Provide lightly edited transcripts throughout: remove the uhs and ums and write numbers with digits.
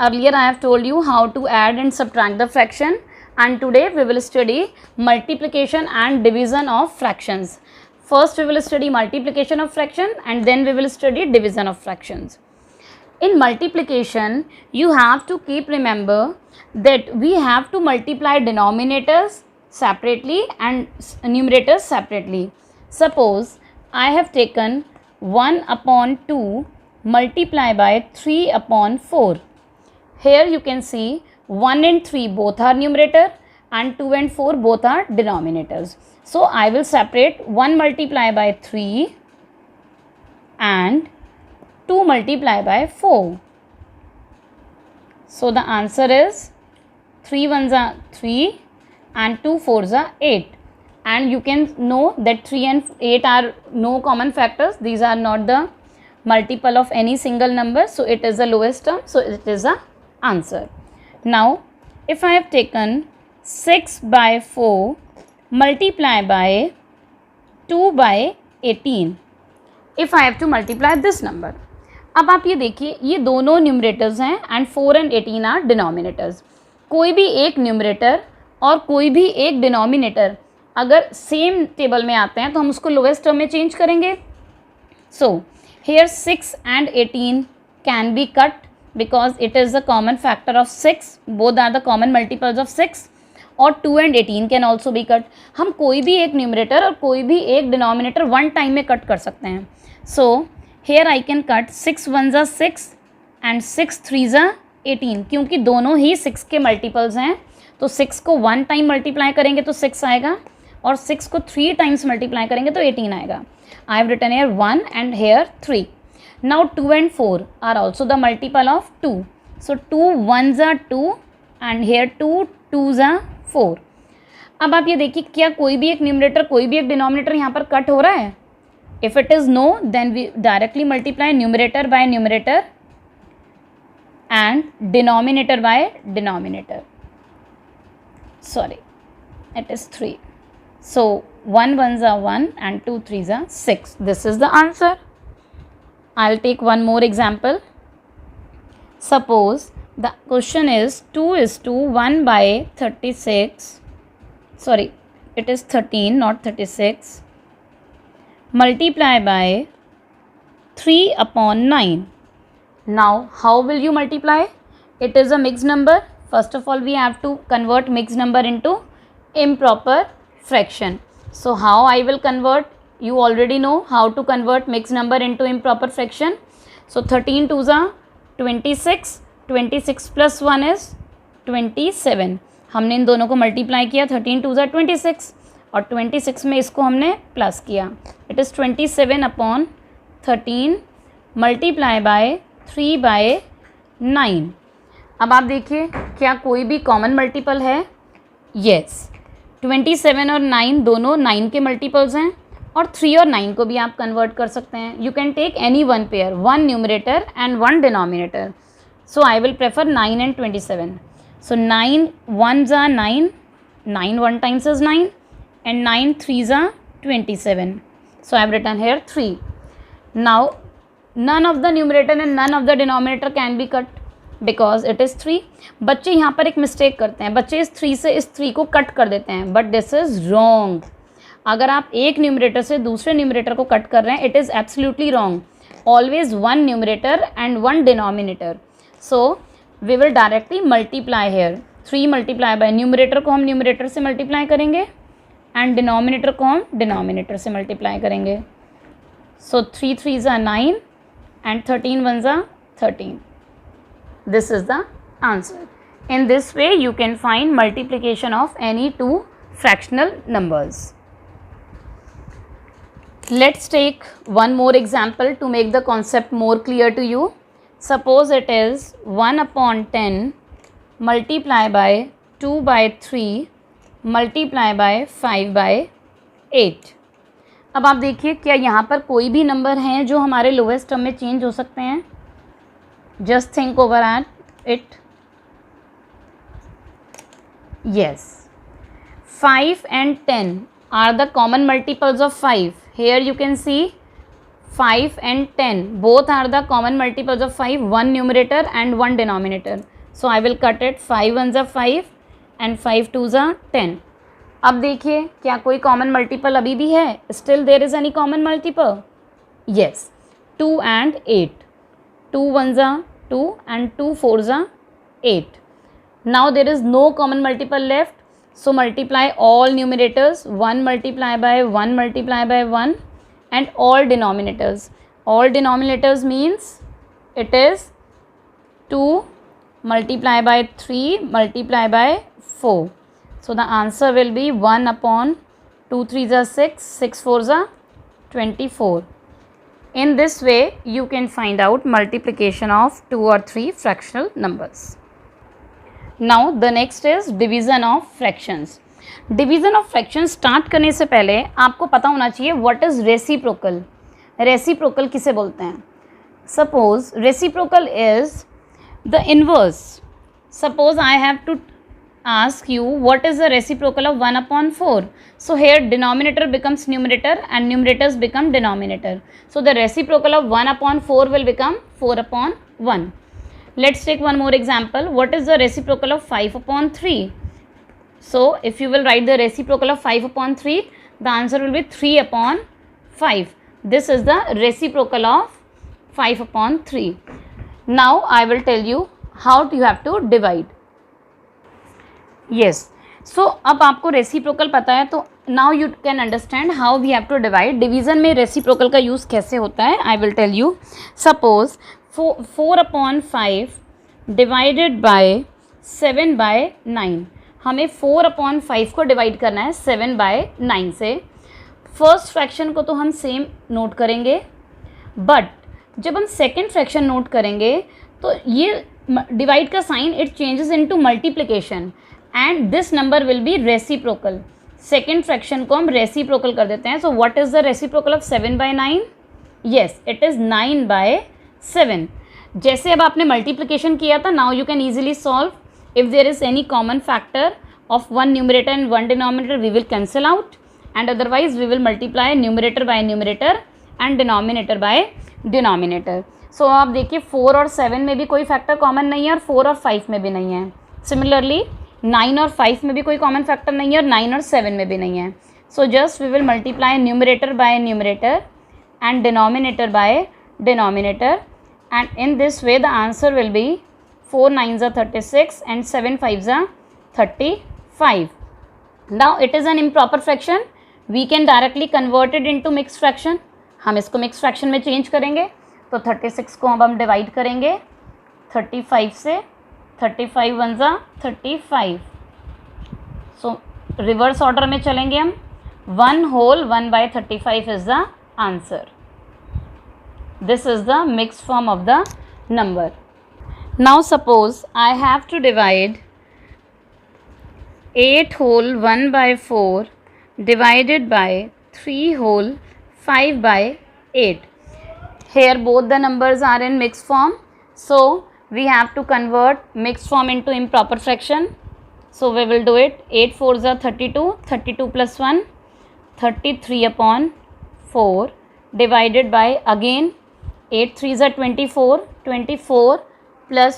earlier I have told you how to add and subtract the fraction, and today we will study multiplication and division of fractions. First we will study multiplication of fraction and then we will study division of fractions. In multiplication, you have to keep remember that we have to multiply denominators separately and numerators separately. Suppose I have taken 1 upon 2 multiply by 3 upon 4. Here you can see 1 and 3 both are numerator and 2 and 4 both are denominators. So I will separate 1 multiply by 3 and 2 multiply by 4. So the answer is 3 ones are 3 and 2 fours are 8. And you can know that 3 and 8 are no common factors. These are not the multiple of any single number. So it is the lowest term. So it is the answer. Now if I have taken 6 by 4 multiply by 2 by 18. If I have to multiply this number. अब आप ये देखिए ये दोनों numerators हैं and 4 and 18 are denominators. कोई भी एक न्यूमरेटर और कोई भी एक डिनोमिनेटर अगर सेम टेबल में आते हैं तो हम उसको लोएस्ट टर्म में चेंज करेंगे. So here 6 and 18 can be cut because it is the common factor of 6. Both are the common multiples of 6. और 2 and 18 can also be cut. हम कोई भी एक न्यूमरेटर और कोई भी एक डिनोमिनेटर वन टाइम में कट कर सकते हैं. सो here I can cut 6 ones are 6 and 6 threes are 18 क्योंकि दोनों ही 6 के मल्टीपल्स हैं. तो 6 को 1 टाइम मल्टीप्लाई करेंगे तो 6 आएगा और 6 को 3 टाइम्स मल्टीप्लाई करेंगे तो 18 आएगा. I have written here 1 and here 3. Now 2 and 4 are also the multiple of 2. So 2 ones are 2 and here 2 twos are 4. अब आप ये देखिए क्या कोई भी एक न्यूमरेटर कोई भी एक डिनोमिनेटर यहाँ पर कट हो रहा है. If it is no, then we directly multiply numerator by numerator and denominator by denominator. Sorry, it is 3. So 1 ones are 1 and 2 threes are 6. This is the answer. I'll take one more example. Suppose the question is 2 is to 1 by 36. Sorry, it is 13, not 36. Multiply by 3 upon 9. Now how will you multiply? It is a mixed number. First of all we have to convert mixed number into improper fraction. So how I will convert? You already know how to convert mixed number into improper fraction. So 13 twos are 26. 26 plus 1 is 27. हमने इन दोनों को multiply किया. 13 twos are 26 और 26 में इसको हमने plus किया. It is 27 upon 13 multiply by 3 by 9. अब आप देखिए क्या कोई भी कॉमन मल्टीपल है. येस 27 और 9 दोनों 9 के मल्टीपल्स हैं और 3 और 9 को भी आप कन्वर्ट कर सकते हैं. You can take any one pair, one numerator and one denominator. So I will prefer 9 and 27. So 9 ones are 9, 9 1 times is 9 and 9 threes are 27. So I have written here 3. Now none of the numerator and none of the denominator can be cut because it is 3. बच्चे यहाँ पर एक mistake करते हैं. बच्चे इस 3 से इस 3 को कट कर देते हैं बट दिस इज़ रॉन्ग. अगर आप एक न्यूमरेटर से दूसरे न्यूमरेटर को कट कर रहे हैं it is absolutely wrong. Always one numerator and one denominator. So we will directly multiply here. 3 multiply by numerator को हम न्यूमरेटर से मल्टीप्लाई करेंगे एंड डिनोमिनेटर को हम डिनोमिनेटर से मल्टीप्लाई करेंगे. सो 3 threes are 9 and 13 ones are 13. This is the answer. In this way you can find multiplication of any two fractional numbers. Let's take one more example to make the concept more clear to you. Suppose it is 1 upon 10 multiply by 2 by 3 multiply by 5 by 8. अब आप देखिए क्या यहाँ पर कोई भी number हैं जो हमारे लोएस्ट टर्म में चेंज हो सकते हैं. Just think over at it. Yes 5 and 10 are the common multiples of 5. Here you can see 5 and 10 both are the common multiples of 5, one numerator and one denominator. So I will cut it, 5 1 ज़ा 5 and 5 2 ज़ा 10. अब देखिए क्या कोई common multiple अभी भी है? Still there is any common multiple? Yes, 2 and 8. 2 1 ज़ा 2 and 2 4 ज़ा 8. Now there is no common multiple left, so multiply all numerators, 1 multiply by 1 multiply by 1, and all denominators. All denominators means it is 2 multiply by 3 multiply by 4. So the answer will be 1 upon 2 3 ज़ा 6, 6 4 ज़ा 24. In this way you can find out multiplication of 2 or 3 fractional numbers. Now the next is division of fractions. Division of fractions start करने से पहले आपको पता होना चाहिए what is reciprocal. Reciprocal किसे बोलते हैं? Suppose reciprocal is the inverse. Suppose I have to ask you what is the reciprocal of 1 upon 4. So here denominator becomes numerator and numerators become denominator. So the reciprocal of 1 upon 4 will become 4 upon 1. Let's take one more example. What is the reciprocal of 5 upon 3? So if you will write the reciprocal of 5 upon 3, the answer will be 3 upon 5. This is the reciprocal of 5 upon 3. Now I will tell you how you have to divide. Yes, so अब आपको reciprocal पता है तो now you can understand how we have to divide. Division में reciprocal का use कैसे होता है I will tell you. Suppose 4 upon 5 divided by 7 by 9. हमें 4 upon 5 को डिवाइड करना है 7 by 9 से. फर्स्ट फ्रैक्शन को तो हम सेम नोट करेंगे, बट जब हम सेकेंड फ्रैक्शन नोट करेंगे तो ये डिवाइड का sign it changes into multiplication and this number will be reciprocal. Second fraction को हम रेसिप्रोकल कर देते हैं. So what is the reciprocal of 7 by 9? Yes, it is 9 by 7. जैसे अब आपने मल्टीप्लिकेशन किया था, now you can easily solve. If there is any common factor of 1 numerator and 1 denominator we will cancel out and otherwise we will multiply numerator by numerator and denominator by denominator. So आप देखिए 4 और 7 में भी कोई factor common नहीं है और 4 और 5 में भी नहीं है. सिमिलरली 9 और 5 में भी कोई कॉमन फैक्टर नहीं है और 9 और 7 में भी नहीं है. So just we will multiply numerator by numerator and denominator by denominator, and in this way the answer will be 4 9s are 36 and 7 5s are 35. Now it is an improper fraction. We can directly convert it into mixed fraction. हम इसको mixed fraction में change करेंगे तो 36 को अब हम divide करेंगे 35 से. 35 1s are 35. So reverse order में चलेंगे हम. 1 whole 1 by 35 is the answer. This is the mixed form of the number. Now suppose I have to divide 8 whole 1 by 4 divided by 3 whole 5 by 8. Here both the numbers are in mixed form, so we have to convert mixed form into improper fraction. So we will do it. 8 4s are 32, 32 plus 1 33 upon 4 divided by again 8 3s are 24, 24 plus,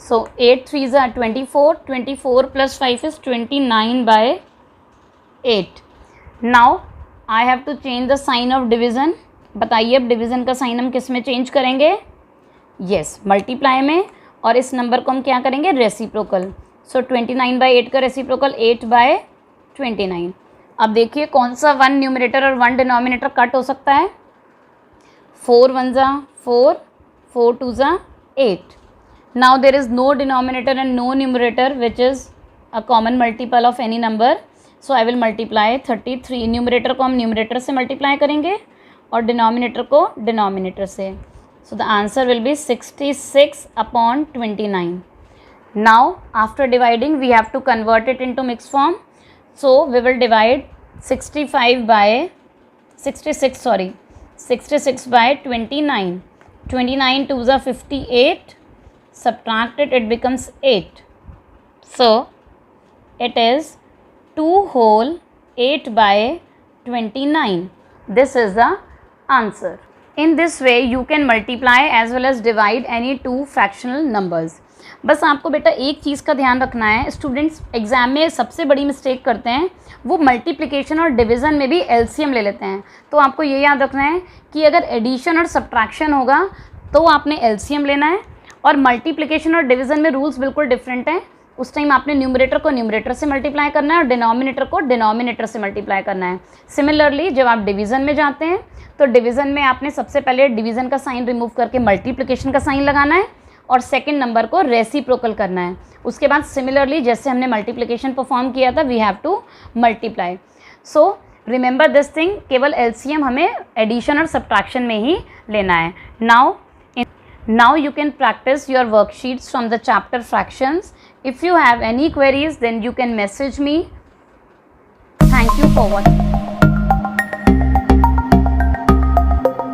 so 8 3s are 24, 24 plus 5 is 29 by 8. Now I have to change the sign of division. बताइए अब division का sign हम किस में change करेंगे? Yes, multiply में. और इस नंबर को हम क्या करेंगे? रेसिप्रोकल. सो 29 by 8 का रेसिप्रोकल 8 by 29. अब देखिए कौन सा 1 न्यूमरेटर और 1 डिनोमिनेटर कट हो सकता है? 4 1s are 4, 4 2s are 8. Now there is no denominator and no numerator which is a common multiple of any number. So I will multiply 33. Numerator को हम न्यूमरेटर से मल्टीप्लाई करेंगे और डिनोमिनेटर को डिनोमिनेटर से. So the answer will be 66 upon 29. Now after dividing we have to convert it into mixed form. So we will divide 66 by 29. 29 2s are 58. Subtract it, it becomes 8. So it is 2 whole 8 by 29. This is the answer. In this way you can multiply as well as divide any two fractional numbers. बस आपको बेटा एक चीज़ का ध्यान रखना है, students exam में सबसे बड़ी मिस्टेक करते हैं, वो मल्टीप्लिकेशन और डिवीज़न में भी एलसीएम ले लेते हैं। तो आपको ये याद रखना है कि अगर एडिशन और सब्ट्रैक्शन होगा तो आपने एलसीएम लेना है, और मल्टीप्लिकेशन और डिवीज़न में रूल्स बिल्कुल डिफरेंट हैं। उस टाइम आपने न्यूमरेटर को न्यूमरेटर से मल्टीप्लाई करना है और डिनोमिनेटर को डिनोमिनेटर से मल्टीप्लाई करना है। सिमिलरली जब आप डिवीज़न में जाते हैं तो डिवीज़न में आपने सबसे पहले डिवीज़न का साइन रिमूव करके मल्टीप्लिकेशन का साइन लगाना है और सेकंड नंबर को रेसिप्रोकल करना है। उसके बाद सिमिलरली जैसे हमने मल्टीप्लिकेशन परफॉर्म किया था, we have to multiply. So remember this thing, केवल एलसीएम हमें एडिशन और सब्ट्रैक्शन में ही लेना है। Now you can practice your worksheets from the chapter fractions. If you have any queries, then you can message me. Thank you for watching.